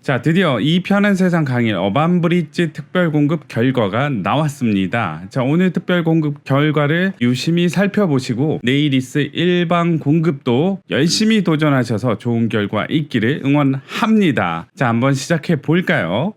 자, 드디어 이 편한 세상 강의 어반브리지 특별 공급 결과가 나왔습니다. 자, 오늘 특별 공급 결과를 유심히 살펴보시고 네이리스 일반 공급도 열심히 도전하셔서 좋은 결과 있기를 응원합니다. 자, 한번 시작해 볼까요?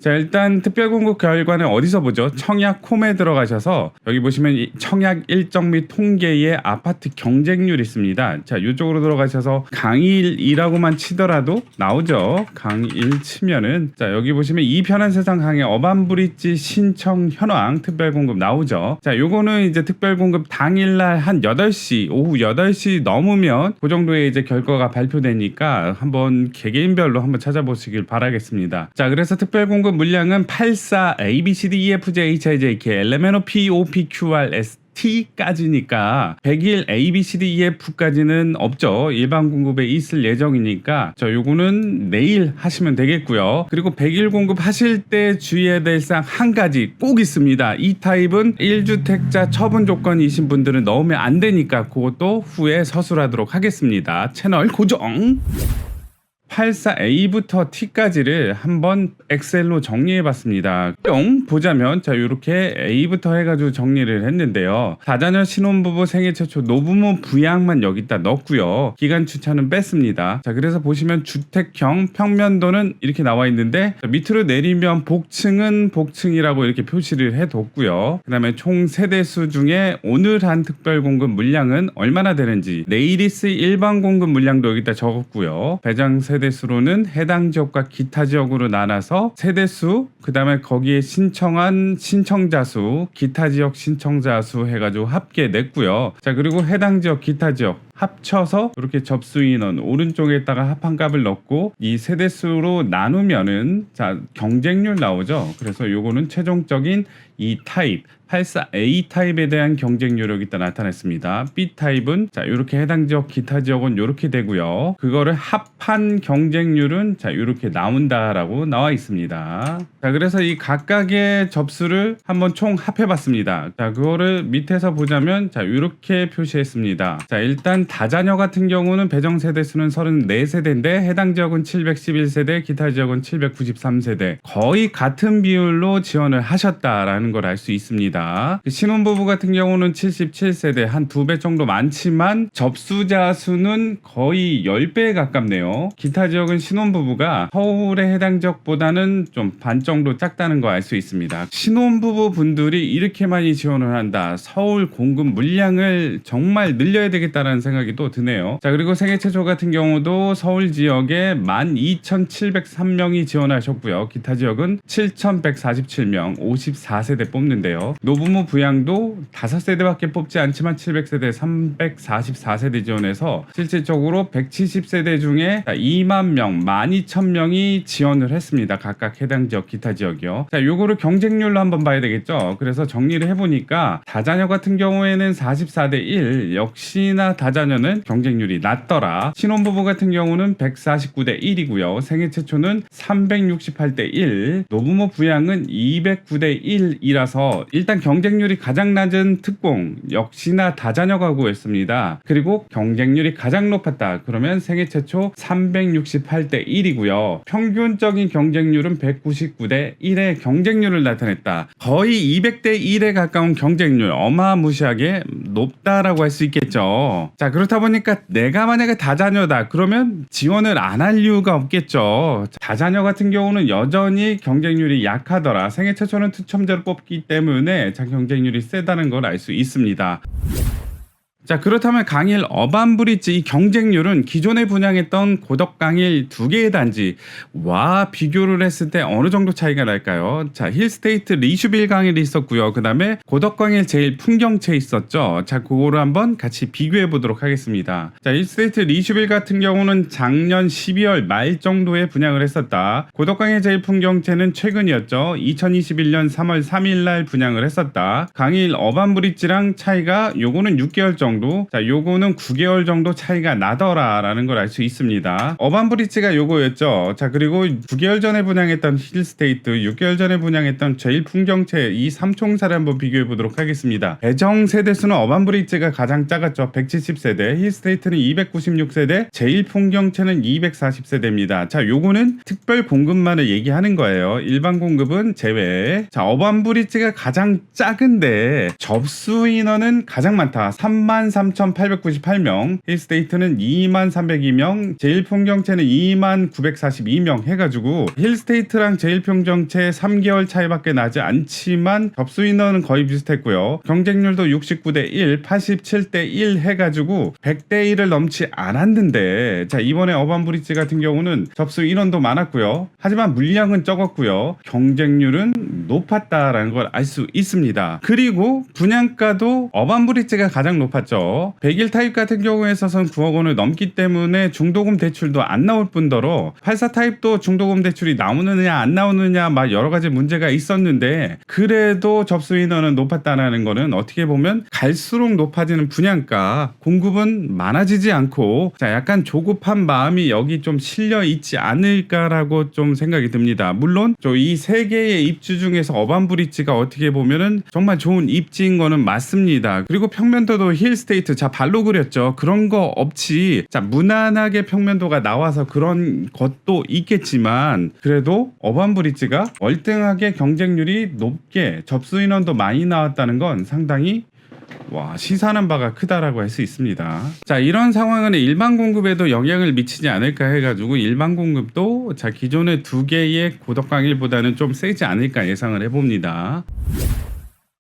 자, 일단 특별공급 결과는 어디서 보죠? 청약홈에 들어가셔서 여기 보시면 이 청약 일정 및 통계의 아파트 경쟁률이 있습니다. 자, 이쪽으로 들어가셔서 강일이라고만 치더라도 나오죠. 강일 치면은 자, 여기 보시면 이 편한 세상 강의 어반브리지 신청 현황 특별공급 나오죠. 자, 요거는 이제 특별공급 당일날 한 8시 오후 8시 넘으면 그 정도의 이제 결과가 발표되니까 한번 개개인별로 한번 찾아보시길 바라겠습니다. 자, 그래서 특별공급 물량은 84 ABCDEFG HIJK LMNO POPQR T까지니까 100일 ABCDEF까지는 없죠. 일반 공급에 있을 예정이니까 요거는 내일 하시면 되겠고요. 그리고 100일 공급 하실 때 주의해야 될 사항 한 가지 꼭 있습니다. 이 타입은 1주택자 처분 조건이신 분들은 넣으면 안 되니까 그것도 후에 서술하도록 하겠습니다. 채널 고정! 84A부터 T까지를 한번 엑셀로 정리해봤습니다. 뿅 보자면 자, 이렇게 A부터 해가지고 정리를 했는데요. 다자녀 신혼부부 생애 최초 노부모 부양만 여기다 넣었고요. 기간 주차는 뺐습니다. 자, 그래서 보시면 주택형 평면도는 이렇게 나와 있는데 자, 밑으로 내리면 복층은 복층이라고 이렇게 표시를 해뒀고요. 그 다음에 총 세대수 중에 오늘 한 특별공급 물량은 얼마나 되는지 네이리스 일반 공급 물량도 여기다 적었고요. 배정 세대수로는 해당 지역과 기타 지역으로 나눠서 세대수, 그 다음에 거기에 신청한 신청자 수, 기타 지역 신청자 수 해가지고 합계 냈고요. 자, 그리고 해당 지역, 기타 지역 합쳐서 이렇게 접수 인원 오른쪽에다가 합한 값을 넣고 이 세대수로 나누면은 자, 경쟁률 나오죠. 그래서 요거는 최종적인 이 타입 84A 타입에 대한 경쟁률이 여기다 나타냈습니다. B 타입은 자, 이렇게 해당 지역 기타 지역은 이렇게 되고요. 그거를 합한 경쟁률은 자, 이렇게 나온다라고 나와 있습니다. 자, 그래서 이 각각의 접수를 한번 총 합해봤습니다. 자, 그거를 밑에서 보자면 자, 이렇게 표시했습니다. 자, 일단 다자녀 같은 경우는 배정 세대수는 34세대인데 해당 지역은 711세대, 기타 지역은 793세대. 거의 같은 비율로 지원을 하셨다라는 걸 알 수 있습니다. 신혼부부 같은 경우는 77세대, 한 2배 정도 많지만 접수자 수는 거의 10배에 가깝네요. 기타 지역은 신혼부부가 서울의 해당 지역보다는 좀 반 정도 작다는 거 알 수 있습니다. 신혼부부 분들이 이렇게 많이 지원을 한다. 서울 공급 물량을 정말 늘려야 되겠다라는 생각이 또 드네요. 자, 그리고 생애 최초 같은 경우도 서울 지역에 12,703명이 지원하셨고요. 기타 지역은 7,147명, 54세대 뽑는데요. 노부모 부양도 5세대밖에 뽑지 않지만 700세대, 344세대 지원해서 실질적으로 170세대 중에 2만 명, 12,000명이 지원을 했습니다. 각각 해당 지역, 기타 지역이요. 자, 요거를 경쟁률로 한번 봐야 되겠죠. 그래서 정리를 해보니까 다자녀 같은 경우에는 44대 1, 역시나 다자녀는 경쟁률이 낮더라. 신혼부부 같은 경우는 149대 1이고요. 생애 최초는 368대 1, 노부모 부양은 209대 1이라서 일단 경쟁률이 가장 낮은 특공 역시나 다자녀 가구였습니다. 그리고 경쟁률이 가장 높았다. 그러면 생애 최초 368대 1이고요. 평균적인 경쟁률은 199대 1의 경쟁률을 나타냈다. 거의 200대 1에 가까운 경쟁률, 어마무시하게 높다라고 할 수 있겠죠. 자, 그렇다 보니까 내가 만약에 다자녀다 그러면 지원을 안 할 이유가 없겠죠. 다자녀 같은 경우는 여전히 경쟁률이 약하더라. 생애 최초는 투첨자로 뽑기 때문에 경쟁률이 세다는 걸 알 수 있습니다. 자, 그렇다면 강일 어반브리지 이 경쟁률은 기존에 분양했던 고덕강일 2개의 단지와 비교를 했을 때 어느 정도 차이가 날까요? 자, 힐스테이트 리슈빌 강일이 있었고요. 그 다음에 고덕강일 제일 풍경채 있었죠. 자, 그거를 한번 같이 비교해 보도록 하겠습니다. 자, 힐스테이트 리슈빌 같은 경우는 작년 12월 말 정도에 분양을 했었다. 고덕강일 제일 풍경채는 최근이었죠. 2021년 3월 3일 날 분양을 했었다. 강일 어반브리지랑 차이가 요거는 6개월 정도 정도. 자, 요거는 9개월 정도 차이가 나더라라는 걸 알 수 있습니다. 어반 브릿지가 요거였죠. 자, 그리고 9개월 전에 분양했던 힐스테이트, 6개월 전에 분양했던 제일 풍경채, 이 3총사를 한번 비교해 보도록 하겠습니다. 배정 세대수는 어반 브릿지가 가장 작았죠. 170세대, 힐스테이트는 296세대, 제일 풍경채는 240세대입니다. 자, 요거는 특별 공급만을 얘기하는 거예요. 일반 공급은 제외. 자, 어반 브릿지가 가장 작은데 접수 인원은 가장 많다. 33,898명, 힐스테이트는 23,302명, 제일풍경채는 24,942명 해가지고 힐스테이트랑 제일풍경채 3개월 차이밖에 나지 않지만 접수 인원은 거의 비슷했고요. 경쟁률도 69대 1, 87대 1 해가지고 100대 1을 넘지 않았는데, 자, 이번에 어반 브릿지 같은 경우는 접수 인원도 많았고요. 하지만 물량은 적었고요. 경쟁률은 높았다라는 걸 알 수 있습니다. 그리고 분양가도 어반 브릿지가 가장 높았죠. 100일 타입 같은 경우에 있어서는 9억 원을 넘기 때문에 중도금 대출도 안 나올 뿐더러 84 타입도 중도금 대출이 나오느냐 안 나오느냐 막 여러 가지 문제가 있었는데, 그래도 접수 인원은 높았다는 거는 어떻게 보면 갈수록 높아지는 분양가, 공급은 많아지지 않고, 자, 약간 조급한 마음이 여기 좀 실려 있지 않을까라고 좀 생각이 듭니다. 물론 이 세 개의 입주 중에서 어반 브릿지가 어떻게 보면은 정말 좋은 입지인 거는 맞습니다. 그리고 평면도도 힐스테이트, 자, 발로 그렸죠. 그런 거 없이, 자, 무난하게 평면도가 나와서 그런 것도 있겠지만, 그래도 어반 브릿지가 월등하게 경쟁률이 높게 접수 인원도 많이 나왔다는 건 상당히 시사하는 바가 크다라고 할 수 있습니다. 자, 이런 상황은 일반 공급에도 영향을 미치지 않을까 해가지고 일반 공급도, 자, 기존의 두 개의 고덕 강일보다는 좀 세지 않을까 예상을 해봅니다.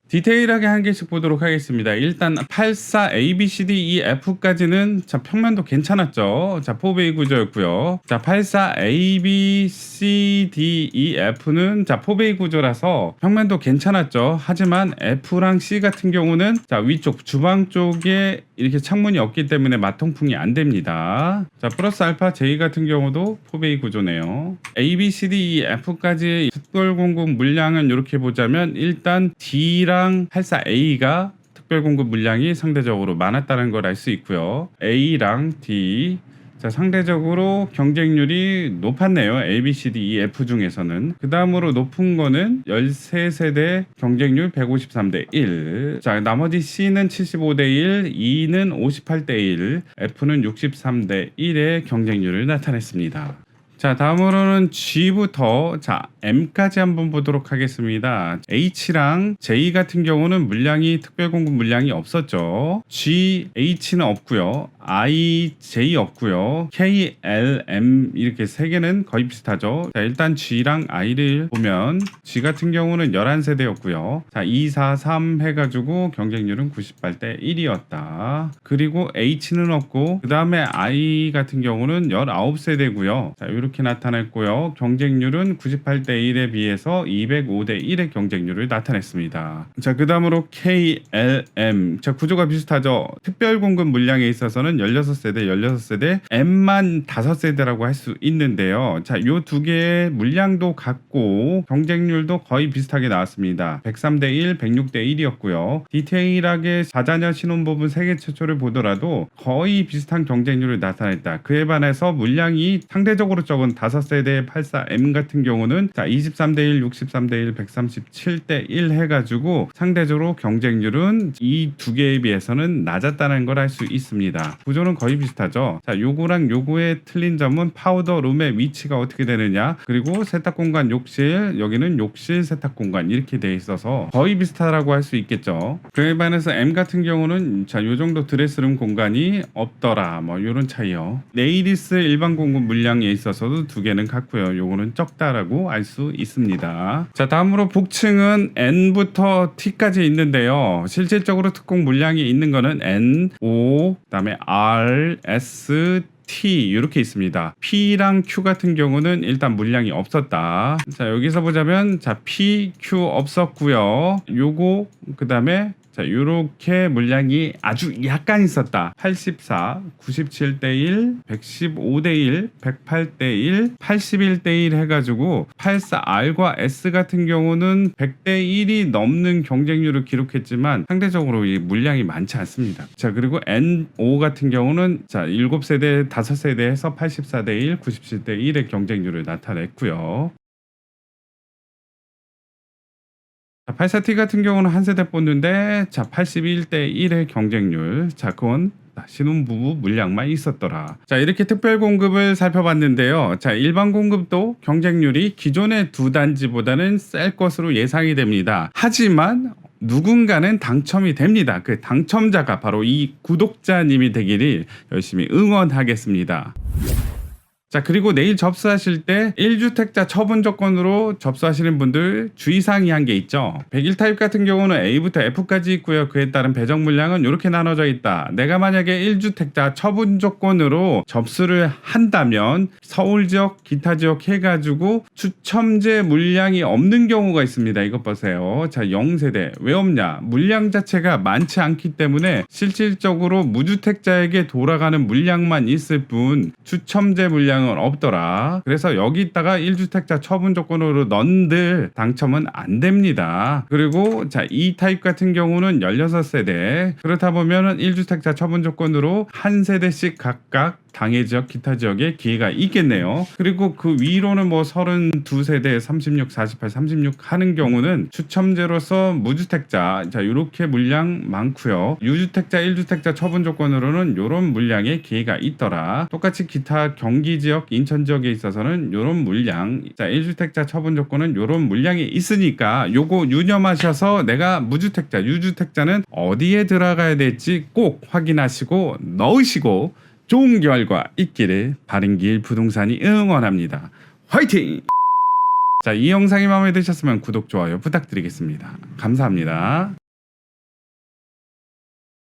디테일하게 한 개씩 보도록 하겠습니다. 일단 84 A, B, C, D, E, F까지는 자, 평면도 괜찮았죠. 자, 4베이 구조였고요. 자, 84 A, B, C, D, E, F는 자, 4베이 구조라서 평면도 괜찮았죠. 하지만 F랑 C 같은 경우는 자, 위쪽 주방 쪽에 이렇게 창문이 없기 때문에 마통풍이 안 됩니다. 자, 플러스 알파 J 같은 경우도 4베이 구조네요. A, B, C, D, E, F까지 특별 공급 물량은 이렇게 보자면 일단 D랑 84A가 특별 공급 물량이 상대적으로 많았다는 걸 알 수 있고요. A랑 D, 자, 상대적으로 경쟁률이 높았네요. A, B, C, D, E, F 중에서는. 그 다음으로 높은 거는 13세대 경쟁률 153대 1. 자, 나머지 C는 75대 1, E는 58대 1, F는 63대 1의 경쟁률을 나타냈습니다. 자, 다음으로는 G부터 자, M까지 한번 보도록 하겠습니다. H랑 J 같은 경우는 물량이 특별 공급 물량이 없었죠. G, H는 없고요. I, J 없고요. K, L, M 이렇게 세 개는 거의 비슷하죠. 자, 일단 G랑 I를 보면 G 같은 경우는 11세대였고요. 자, 2, 4, 3 해가지고 경쟁률은 98대 1이었다. 그리고 H는 없고, 그 다음에 I 같은 경우는 19세대고요. 자, 이렇게 나타냈고요. 경쟁률은 98대 1에 비해서 205대 1의 경쟁률을 나타냈습니다. 자, 그 다음으로 K, L, M. 자, 구조가 비슷하죠. 특별 공급 물량에 있어서는 16세대, M만 5세대라고 할 수 있는데요. 자, 요 두 개의 물량도 같고 경쟁률도 거의 비슷하게 나왔습니다. 103대 1, 106대 1이었고요. 디테일하게 4자녀 신혼부부 세계 최초를 보더라도 거의 비슷한 경쟁률을 나타냈다. 그에 반해서 물량이 상대적으로 적은 5세대 84M 같은 경우는 자, 23대 1, 63대 1, 137대 1 해가지고 상대적으로 경쟁률은 이 두 개에 비해서는 낮았다는 걸 알 수 있습니다. 구조는 거의 비슷하죠. 자, 요거랑 요거의 틀린 점은 파우더 룸의 위치가 어떻게 되느냐, 그리고 세탁 공간 욕실, 여기는 욕실 세탁 공간 이렇게 돼 있어서 거의 비슷하다고 할 수 있겠죠. 그에 반해서 M 같은 경우는 자, 요 정도 드레스룸 공간이 없더라, 뭐 요런 차이요. 네일리스 일반 공급 물량에 있어서도 두 개는 같고요. 요거는 적다라고 알 수 있습니다. 자, 다음으로 복층은 N부터 T까지 있는데요. 실질적으로 특공 물량이 있는 거는 N, O, 그다음에 R, S, T 이렇게 있습니다. P랑 Q 같은 경우는 일단 물량이 없었다. 자, 여기서 보자면 자, P, Q 없었고요. 요거 그다음에 자, 요렇게 물량이 아주 약간 있었다. 84, 97대 1, 115대 1, 108대 1, 81대 1 해가지고 84R과 S 같은 경우는 100대 1이 넘는 경쟁률을 기록했지만 상대적으로 이 물량이 많지 않습니다. 자, 그리고 N5 같은 경우는 자, 7세대, 5세대에서 84대 1, 97대 1의 경쟁률을 나타냈고요. 84T 같은 경우는 한 세대 뽑는데 자 81대 1의 경쟁률. 자, 그건 신혼부부 물량만 있었더라. 자, 이렇게 특별 공급을 살펴봤는데요. 자, 일반 공급도 경쟁률이 기존의 두 단지보다는 셀 것으로 예상이 됩니다. 하지만 누군가는 당첨이 됩니다. 그 당첨자가 바로 이 구독자님이 되기를 열심히 응원하겠습니다. 자, 그리고 내일 접수하실 때 1주택자 처분 조건으로 접수하시는 분들 주의사항이 한 게 있죠. 101 타입 같은 경우는 A부터 F까지 있고요. 그에 따른 배정 물량은 이렇게 나눠져 있다. 내가 만약에 1주택자 처분 조건으로 접수를 한다면 서울 지역, 기타 지역 해가지고 추첨제 물량이 없는 경우가 있습니다. 이것 보세요. 자, 0세대. 왜 없냐? 물량 자체가 많지 않기 때문에 실질적으로 무주택자에게 돌아가는 물량만 있을 뿐 추첨제 물량 없더라. 그래서 여기다가 1주택자 처분 조건으로 넣은들 당첨은 안 됩니다. 그리고 자, E 타입 같은 경우는 16세대. 그렇다 보면은 1주택자 처분 조건으로 한 세대씩 각각 당해 지역, 기타 지역에 기회가 있겠네요. 그리고 그 위로는 뭐 32세대, 36, 48, 36 하는 경우는 추첨제로서 무주택자, 자, 요렇게 물량 많고요. 유주택자, 1주택자 처분 조건으로는 요런 물량의 기회가 있더라. 똑같이 기타 경기 지역, 인천 지역에 있어서는 요런 물량, 자, 1주택자 처분 조건은 요런 물량이 있으니까 요거 유념하셔서 내가 무주택자, 유주택자는 어디에 들어가야 될지 꼭 확인하시고 넣으시고 좋은 결과 있기를 바른길 부동산이 응원합니다. 화이팅! 자, 이 영상이 마음에 드셨으면 구독, 좋아요 부탁드리겠습니다. 감사합니다.